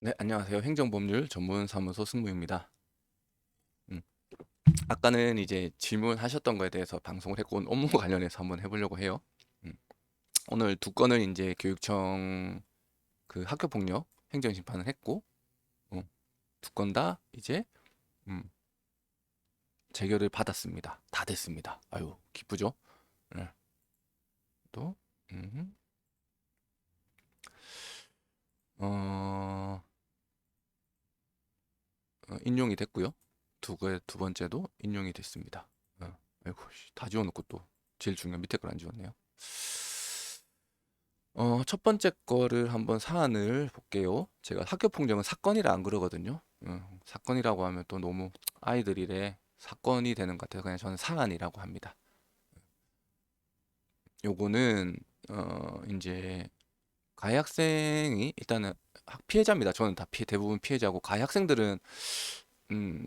네, 안녕하세요. 행정법률 전문사무소 승무입니다. 음, 아까는 이제 질문하셨던 거에 대해서 방송을 했고 오늘 업무 관련해서 한번 해보려고 해요. 음, 오늘 두 건을 이제 교육청 그 학교폭력 행정심판을 했고 두 건 다 이제 음, 재결을 받았습니다. 다 됐습니다. 아유, 기쁘죠? 네, 또 음, 어, 인용이 됐고요. 두 번째도 인용이 됐습니다. 아이고, 다 지워놓고 또 제일 중요한 밑에 걸 안 지웠네요. 첫 번째 거를 한번 사안을 볼게요. 제가 학교 폭력은 사건이라 안 그러거든요. 사건이라고 하면 또 너무 아이들이래 사건이 되는 것 같아서 그냥 저는 사안이라고 합니다. 요거는 이제 가해 학생이 일단은 피해자입니다. 저는 다 대부분 피해자고 가해 학생들은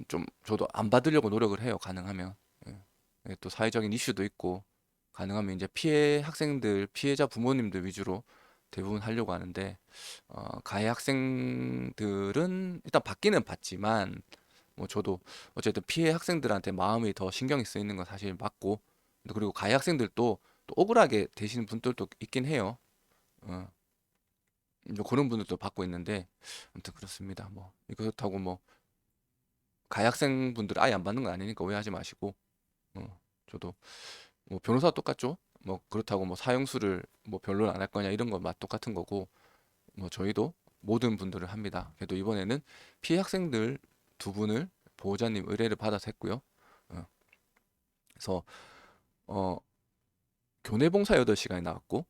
좀 저도 안 받으려고 노력을 해요. 가능하면. 예. 또 사회적인 이슈도 있고 가능하면 이제 피해 학생들, 피해자 부모님들 위주로 대부분 하려고 하는데 가해 학생들은 일단 받기는 받지만 뭐 저도 어쨌든 피해 학생들한테 마음이 더 신경이 쓰이는 건 사실 맞고 그리고 가해 학생들도 또 억울하게 되시는 분들도 있긴 해요. 어, 이제 그런 분들도 받고 있는데 아무튼 그렇습니다. 뭐 그렇다고 뭐 가해 학생분들 아예 안 받는 건 아니니까 오해하지 마시고 저도 뭐 변호사 똑같죠. 뭐 그렇다고 뭐 사형수를 뭐 변론 안 할 거냐 이런 건 맛 똑같은 거고 뭐 저희도 모든 분들을 합니다. 그래도 이번에는 피해 학생들 두 분을 보호자님 의뢰를 받아서 했고요. 어, 그래서 어, 교내 봉사 8시간이 나왔고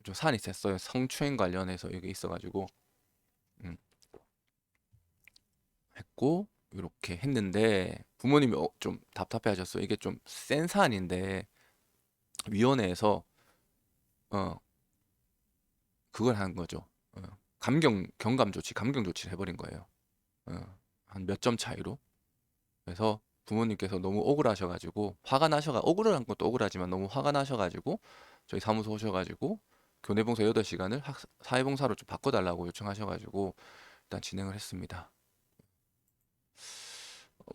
좀 사안이 있었어요. 성추행 관련해서 이게 있어가지고 음, 했고 이렇게 했는데 부모님이 좀 답답해하셨어요. 이게 좀 센 사안인데 위원회에서 어, 그걸 한 거죠. 경감 조치, 감경 조치를 해버린 거예요. 한 몇 점 차이로. 그래서 부모님께서 너무 억울하셔가지고 억울한 것도 억울하지만 너무 화가 나셔가지고 저희 사무소 오셔가지고 교내봉사 8시간을 사회봉사로 좀 바꿔달라고 요청하셔가지고 일단 진행을 했습니다.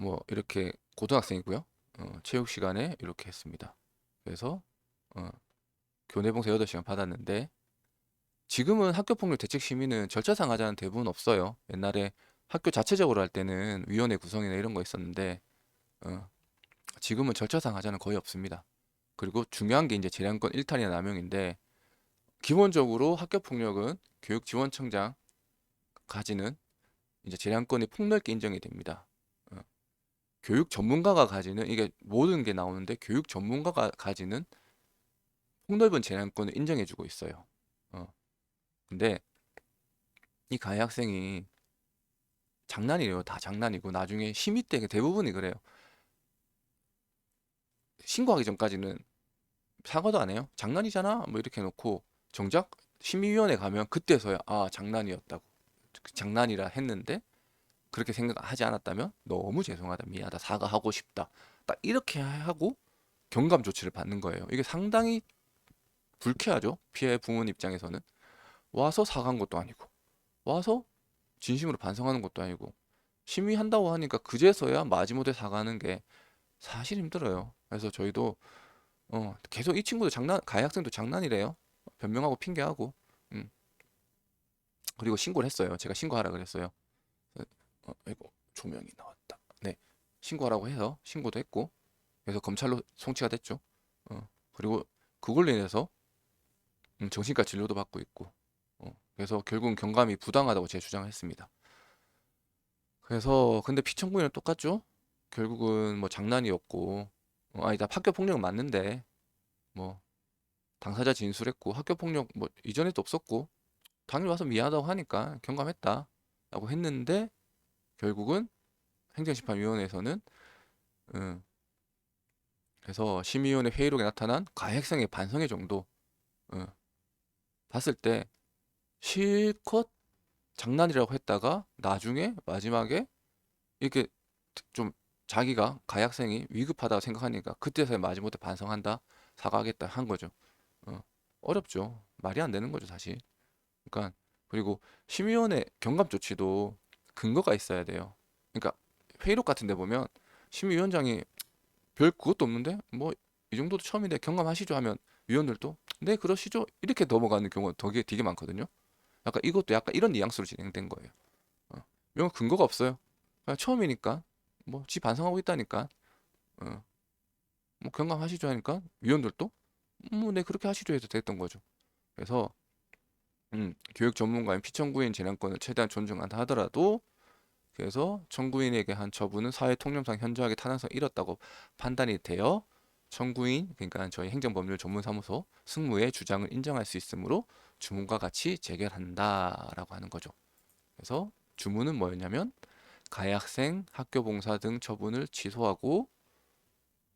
뭐 이렇게 고등학생이고요. 체육 시간에 이렇게 했습니다. 그래서 어, 교내봉사 8시간 받았는데 지금은 학교폭력 대책 심의는 절차상 하자는 대부분 없어요. 옛날에 학교 자체적으로 할 때는 위원회 구성이나 이런 거 있었는데 어, 지금은 절차상 하자는 거의 없습니다. 그리고 중요한 게 이제 재량권 일탈이나 남용인데 기본적으로 학교폭력은 교육지원청장 가지는 이제 재량권이 폭넓게 인정이 됩니다. 어, 교육 전문가가 가지는 이게 모든 게 나오는데 교육 전문가가 가지는 폭넓은 재량권을 인정해주고 있어요. 어, 근데 이 가해 학생이 장난이에요. 다 장난이고 나중에 심의 때 대부분이 그래요. 신고하기 전까지는 사과도 안 해요. 장난이잖아. 뭐 이렇게 해놓고 정작 심의위원회 가면 그때서야 아 장난이었다고 장난이라 했는데 그렇게 생각하지 않았다면 너무 죄송하다 미안하다 사과하고 싶다 딱 이렇게 하고 경감 조치를 받는 거예요. 이게 상당히 불쾌하죠. 피해 부모님 입장에서는 와서 사과한 것도 아니고 와서 진심으로 반성하는 것도 아니고 심의한다고 하니까 그제서야 마지못해 사과하는 게 사실 힘들어요. 그래서 저희도 계속 이 친구도 가해 학생도 장난이래요. 변명하고 핑계하고, 음, 그리고 신고를 했어요. 제가 신고하라 그랬어요. 이거 조명이 나왔다. 네, 신고하라고 해서 신고도 했고, 그래서 검찰로 송치가 됐죠. 그리고 그걸로 인해서 정신과 진료도 받고 있고, 그래서 결국은 경감이 부당하다고 제 주장을 했습니다. 그래서 근데 피청구인은 똑같죠. 결국은 뭐 장난이었고, 아니다 학교 폭력은 맞는데 뭐 당사자 진술했고 학교 폭력 뭐 이전에도 없었고 당일 와서 미안하다고 하니까 경감했다라고 했는데 결국은 행정심판위원회에서는 음, 그래서 심의위원회 회의록에 나타난 가해학생의 반성의 정도 음, 봤을 때 실컷 장난이라고 했다가 나중에 마지막에 이렇게 좀 자기가 가해학생이 위급하다고 생각하니까 그때서야 마지못해 반성한다 사과하겠다 한 거죠. 어, 어렵죠. 말이 안 되는 거죠 사실. 그러니까 그리고 심의위원회 경감 조치도 근거가 있어야 돼요. 그러니까 회의록 같은 데 보면 심의위원장이 별 그것도 없는데 뭐 이 정도도 처음인데 경감하시죠 하면 위원들도 네 그러시죠 이렇게 넘어가는 경우가 되게 많거든요. 약간 이것도 약간 이런 뉘앙스로 진행된 거예요. 이건 근거가 없어요. 그냥 처음이니까 뭐 지 반성하고 있다니까 뭐 경감하시죠 하니까 위원들도 뭐 네 그렇게 하시죠 해서 됐던 거죠. 그래서 교육 전문가인 피청구인 재량권을 최대한 존중한다 하더라도 그래서 청구인에게 한 처분은 사회 통념상 현저하게 타당성을 잃었다고 판단이 되어 청구인 그러니까 저희 행정법률 전문사무소 승무의 주장을 인정할 수 있으므로 주문과 같이 재결한다라고 하는 거죠. 그래서 주문은 뭐였냐면 가해 학생 학교 봉사 등 처분을 취소하고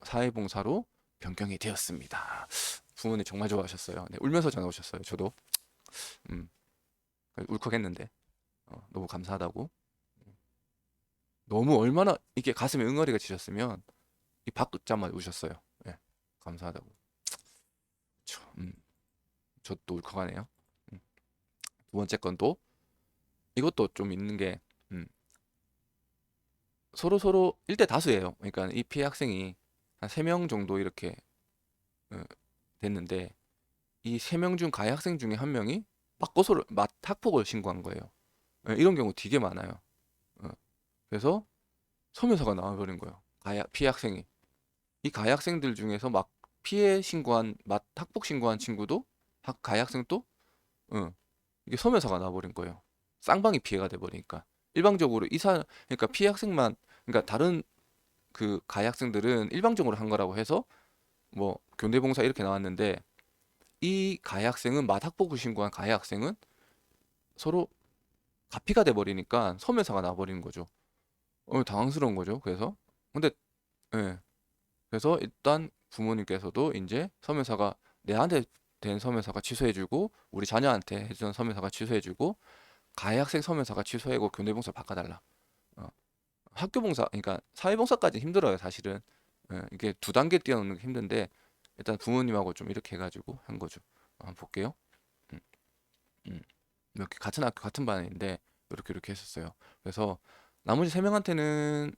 사회봉사로 변경이 되었습니다. 부모님 정말 좋아하셨어요. 네, 울면서 전화 오셨어요. 저도 음, 울컥했는데 너무 감사하다고. 너무 얼마나 이게 가슴에 응어리가 지셨으면 이 박자만 우셨어요. 예, 감사하다고. 저 또 울컥하네요. 음, 두 번째 건도 이것도 좀 있는 게 음, 서로 1대 다수예요. 그러니까 이 피해 학생이 한 3명 정도 이렇게 어, 됐는데 이 3명 중 가해 학생 중에 한 명이 맞고소를 학폭을 신고한 거예요. 예, 이런 경우 되게 많아요. 어, 그래서 소명서가 나와버린 거예요. 피해 학생이. 이 가해 학생들 중에서 막 피해 신고한, 학폭 신고한 친구도 가해 학생도 이게 소명서가 나와버린 거예요. 쌍방이 피해가 돼버리니까. 일방적으로 그러니까 피해 학생만, 그러니까 다른 그 가해 학생들은 일방적으로 한 거라고 해서 뭐 교내봉사 이렇게 나왔는데 이 가해 학생은 학폭을 신고한 가해 학생은 서로 가피가 돼버리니까 소명서가 나와버리는 거죠. 당황스러운 거죠. 그래서 근데 예. 그래서 일단 부모님께서도 이제 서면사가 내한테 된 서면사가 취소해주고 우리 자녀한테 해준 서면사가 취소해주고 가해 학생 서면사가 취소하고 교내봉사 바꿔달라. 어, 학교봉사 그러니까 사회봉사까지 힘들어요 사실은. 이게 2단계 뛰어넘는 게 힘든데 일단 부모님하고 좀 이렇게 해가지고 한 거죠. 한번 볼게요. 음, 음. 이렇게 같은 학교 같은 반인데 이렇게 했었어요. 그래서 나머지 3명한테는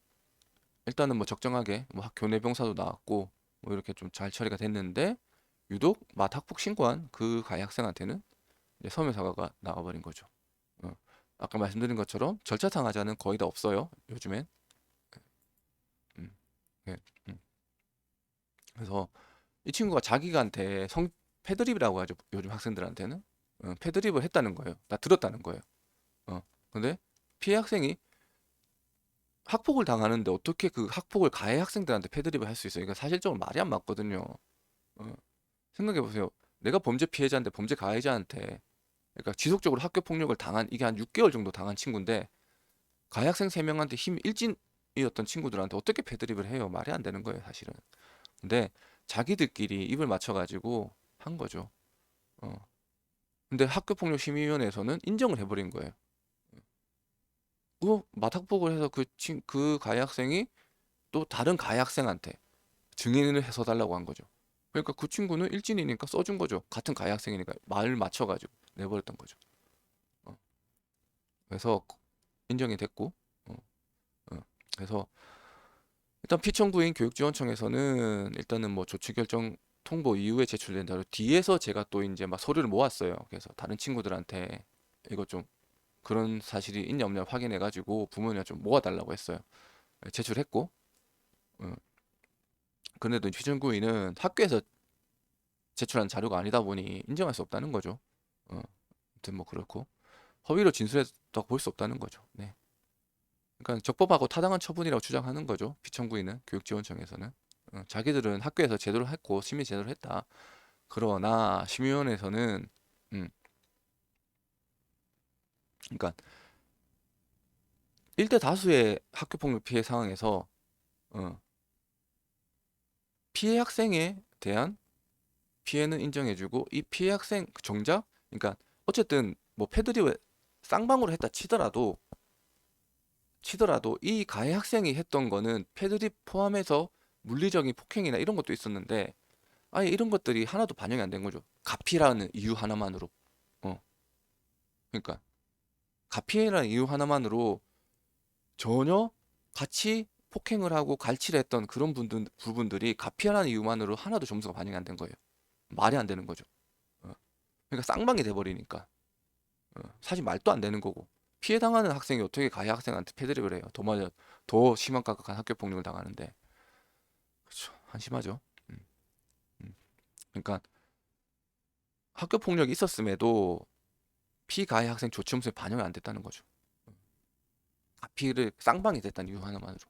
일단은 뭐 적정하게 뭐 교내 병사도 나왔고 뭐 이렇게 좀 잘 처리가 됐는데 유독 학폭 신고한 그 가해 학생한테는 이제 서면 사과가 나와버린 거죠. 어. 아까 말씀드린 것처럼 절차상 하자는 거의 다 없어요. 요즘엔. 음. 네. 음. 그래서 이 친구가 자기한테 패드립이라고 하죠. 요즘 학생들한테는 패드립을 했다는 거예요. 다 들었다는 거예요. 근데 피해 학생이 학폭을 당하는데 어떻게 그 학폭을 가해 학생들한테 패드립을 할 수 있어요? 이거 사실적으로 말이 안 맞거든요. 어, 생각해 보세요. 내가 범죄 피해자인데 범죄 가해자한테 그러니까 지속적으로 학교 폭력을 당한 이게 한 6개월 정도 당한 친구인데 가해 학생 3명한테 힘 일진이었던 친구들한테 어떻게 패드립을 해요? 말이 안 되는 거예요, 사실은. 근데 자기들끼리 입을 맞춰 가지고 한 거죠. 어. 근데 학교폭력심의위원회에서는 인정을 해버린 거예요. 맞학폭을 해서 그 가해 학생이 또 다른 가해 학생한테 증인을 해서 달라고 한 거죠. 그러니까 그 친구는 일진이니까 써준 거죠. 같은 가해 학생이니까 말을 맞춰가지고 내버렸던 거죠. 어, 그래서 인정이 됐고, 어, 어. 그래서 일단 피청구인 교육지원청에서는 일단은 뭐 조치 결정 통보 이후에 제출된 자료 뒤에서 제가 또 이제 막 서류를 모았어요. 그래서 다른 친구들한테 이거 좀 그런 사실이 있냐 없냐 확인해가지고 부모님한테 좀 모아달라고 했어요. 제출했고, 어, 그런데도 피청구인은 학교에서 제출한 자료가 아니다 보니 인정할 수 없다는 거죠. 아무튼 뭐 그렇고 허위로 진술했다고 볼 수 없다는 거죠. 네. 그러니까 적법하고 타당한 처분이라고 주장하는 거죠. 피청구인은 교육지원청에서는 자기들은 학교에서 제대로 했고 심의 제대로 했다. 그러나 심의위원회에서는 음, 그러니까 1대 다수의 학교폭력 피해 상황에서 어, 피해 학생에 대한 피해는 인정해주고 이 피해 학생 정작 그러니까 어쨌든 뭐 패드립을 쌍방으로 했다 치더라도 이 가해 학생이 했던 거는 패드립 포함해서 물리적인 폭행이나 이런 것도 있었는데 아예 이런 것들이 하나도 반영이 안 된 거죠. 가피라는 이유 하나만으로. 어. 그러니까 가피해라는 이유 하나만으로 전혀 같이 폭행을 하고 갈취를 했던 그런 부분들이 가피해라는 이유만으로 하나도 점수가 반영이 안 된 거예요. 말이 안 되는 거죠. 어. 그러니까 쌍방이 돼버리니까 사실 말도 안 되는 거고, 피해 당하는 학생이 어떻게 가해 학생한테 패드립을 해요? 더 심한 각각한 학교 폭력을 당하는데. 그렇죠. 한심하죠. 음, 음. 그러니까 학교 폭력이 있었음에도 피가해 학생 조치 문서에 반영이 안 됐다는 거죠. 가피를 쌍방이 됐다는 이유 하나만으로.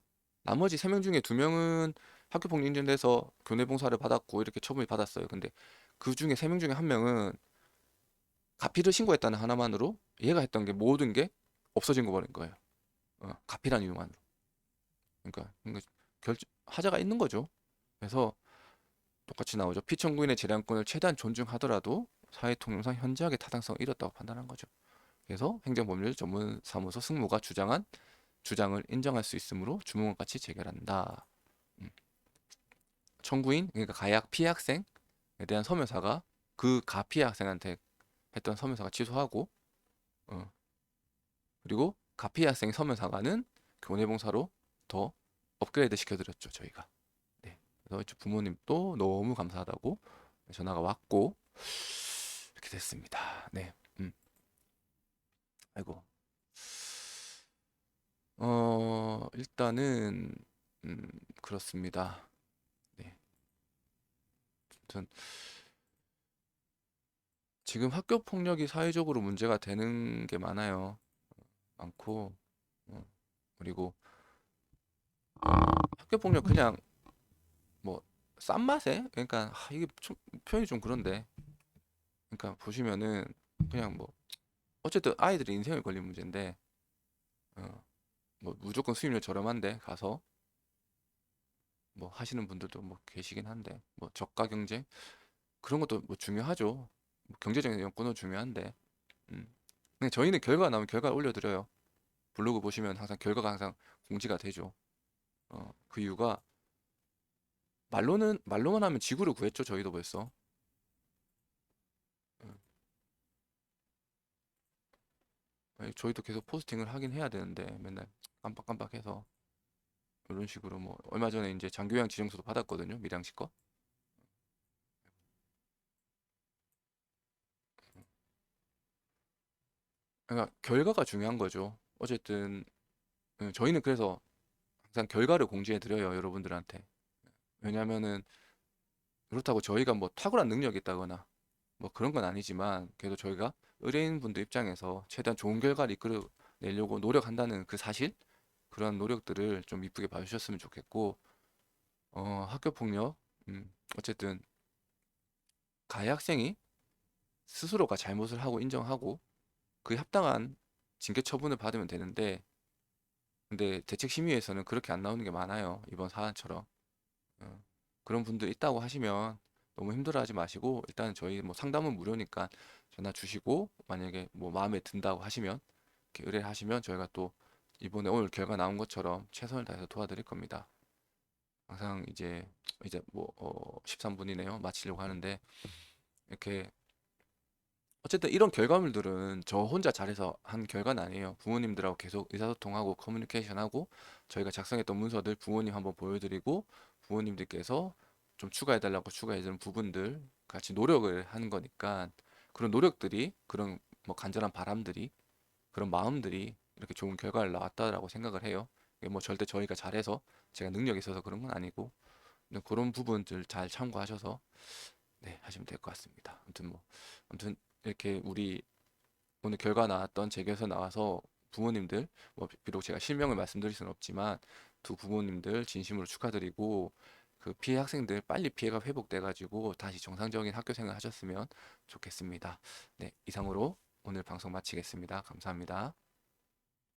나머지 3명 중에 2명은 학교 폭력 인정돼서 교내 봉사를 받았고 이렇게 처분이 받았어요. 근데 그 중에 3명 중에 1명은 가피를 신고했다는 하나만으로 얘가 했던 게 모든 게 없어진 거 버린 거예요. 가피라는 이유만으로. 그러니까 하자가 있는 거죠. 그래서 똑같이 나오죠. 피청구인의 재량권을 최대한 존중하더라도 사회통념상 현저하게 타당성을 잃었다고 판단한 거죠. 그래서 행정법률 전문사무소 승무가 주장을 인정할 수 있으므로 주문권같이 재결한다. 음. 청구인, 그러니까 가해학 피해 학생에 대한 서면사가 그 가피해 학생한테 했던 서면사가 취소하고, 어, 그리고 가피해 학생 서면사가는 교내봉사로 더 업그레이드 시켜드렸죠, 저희가. 네. 그래서 이제 부모님도 너무 감사하다고 전화가 왔고 이렇게 됐습니다. 네. 아이고. 일단은 그렇습니다. 네. 아무튼 지금 학교 폭력이 사회적으로 문제가 되는 게 많아요. 많고, 어, 그리고 학교 폭력 그냥 뭐 싼 맛에, 그러니까 이게 좀 표현이 좀 그런데, 그러니까 보시면은 그냥 뭐 어쨌든 아이들의 인생을 걸린 문제인데, 어, 뭐 무조건 수입료 저렴한데 가서 뭐 하시는 분들도 뭐 계시긴 한데, 뭐 저가 경쟁 그런 것도 뭐 중요하죠. 뭐 경제적인 여건도 중요한데, 음. 근데 저희는 결과가 나오면 결과를 올려드려요. 블로그 보시면 항상 결과가 항상 공지가 되죠. 그 이유가 말로만 하면 지구를 구했죠. 저희도 벌써. 어, 아니, 저희도 계속 포스팅을 하긴 해야 되는데 맨날 깜빡깜빡해서 이런 식으로 뭐 얼마 전에 이제 장교양 지정서도 받았거든요. 밀양시 거. 그러니까 결과가 중요한 거죠. 어쨌든 저희는 그래서 항상 결과를 공지해 드려요. 여러분들한테. 왜냐면은 그렇다고 저희가 뭐 탁월한 능력이 있다거나 뭐 그런 건 아니지만 그래도 저희가 의뢰인분들 입장에서 최대한 좋은 결과를 이끌어내려고 노력한다는 그 사실, 그런 노력들을 좀 이쁘게 봐주셨으면 좋겠고, 학교 폭력, 어쨌든 가해 학생이 스스로가 잘못을 하고 인정하고 그 합당한 징계 처분을 받으면 되는데, 근데 대책심의에서는 그렇게 안 나오는 게 많아요. 이번 사안처럼. 어, 그런 분들 있다고 하시면 너무 힘들어하지 마시고, 일단 저희 뭐 상담은 무료니까 전화 주시고, 만약에 뭐 마음에 든다고 하시면 이렇게 의뢰를 하시면 저희가 또 이번에 오늘 결과 나온 것처럼 최선을 다해서 도와드릴 겁니다. 항상 이제 뭐 13분이네요. 마치려고 하는데, 이렇게 어쨌든 이런 결과물들은 저 혼자 잘해서 한 결과는 아니에요. 부모님들하고 계속 의사소통하고 커뮤니케이션하고 저희가 작성했던 문서들 부모님 한번 보여드리고, 부모님들께서 좀 추가해달라고 추가해주는 부분들 같이 노력을 하는 거니까, 그런 노력들이, 그런 뭐 간절한 바람들이, 그런 마음들이 이렇게 좋은 결과를 나왔다라고 생각을 해요. 이게 뭐 절대 저희가 잘해서 제가 능력이 있어서 그런 건 아니고, 그냥 그런 부분들 잘 참고하셔서 네, 하시면 될 것 같습니다. 아무튼 이렇게 우리 오늘 결과 나왔던 재계에서 나와서 부모님들, 뭐 비록 제가 실명을 말씀드릴 수는 없지만 두 부모님들 진심으로 축하드리고, 그 피해 학생들 빨리 피해가 회복돼 가지고 다시 정상적인 학교 생활 하셨으면 좋겠습니다. 네, 이상으로 오늘 방송 마치겠습니다. 감사합니다.